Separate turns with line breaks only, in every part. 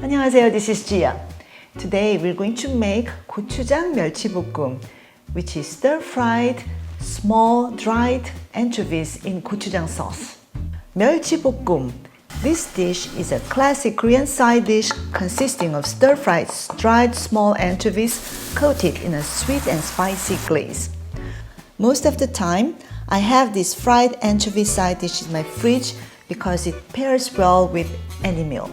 안녕하세요, this is Gia. Today we're going to make 고추장 멸치볶음, which is stir-fried, small, dried anchovies in gochujang sauce. 멸치볶음. This dish is a classic Korean side dish consisting of stir-fried, dried small anchovies coated in a sweet and spicy glaze. Most of the time, I have this fried anchovy side dish in my fridge because it pairs well with any meal.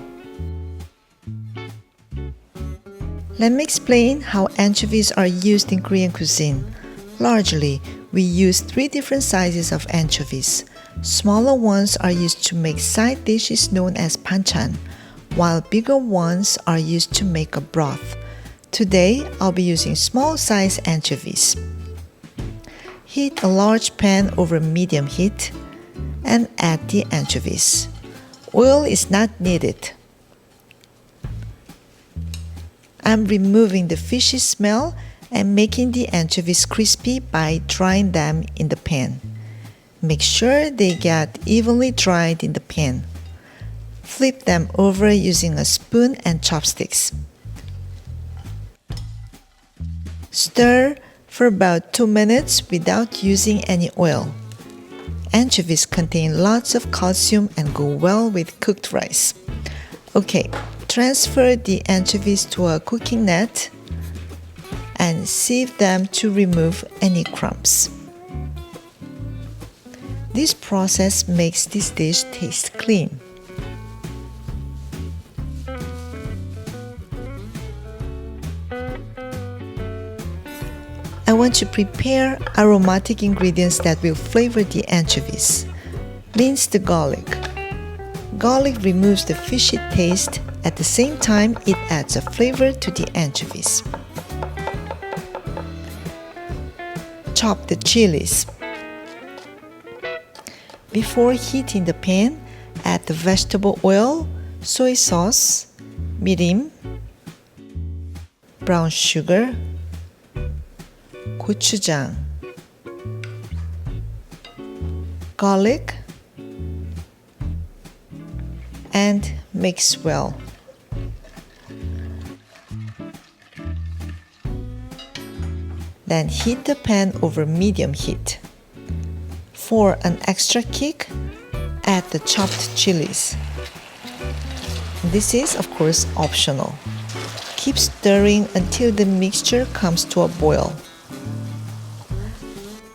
Let me explain how anchovies are used in Korean cuisine. Largely, we use 3 different sizes of anchovies. Smaller ones are used to make side dishes known as banchan, while bigger ones are used to make a broth. Today, I'll be using small size anchovies. Heat a large pan over medium heat and add the anchovies. Oil is not needed. I'm removing the fishy smell and making the anchovies crispy by drying them in the pan. Make sure they get evenly dried in the pan. Flip them over using a spoon and chopsticks. Stir for about 2 minutes without using any oil. Anchovies contain lots of calcium and go well with cooked rice. Okay, transfer the anchovies to a cooking net and sieve them to remove any crumbs. This process makes this dish taste clean. I want to prepare aromatic ingredients that will flavor the anchovies. Minced garlic. Garlic removes the fishy taste. At the same time, it adds a flavor to the anchovies. Chop the chilies. Before heating the pan, add the vegetable oil, soy sauce, mirim, brown sugar, gochujang, garlic, and mix well. Then heat the pan over medium heat. For an extra kick, add the chopped chilies. This is, of course, optional. Keep stirring until the mixture comes to a boil.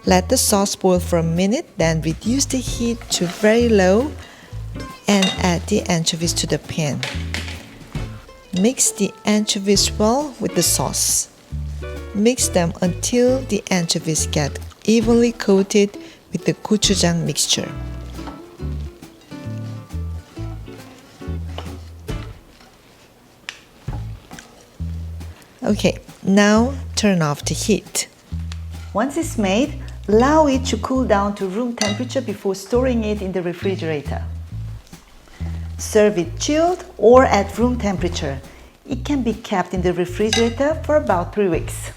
Let the sauce boil for a minute, then reduce the heat to very low and add the anchovies to the pan. Mix the anchovies well with the sauce. Mix them until the anchovies get evenly coated with the gochujang mixture. Okay, now turn off the heat. Once it's made, allow it to cool down to room temperature before storing it in the refrigerator. Serve it chilled or at room temperature. It can be kept in the refrigerator for about 3 weeks.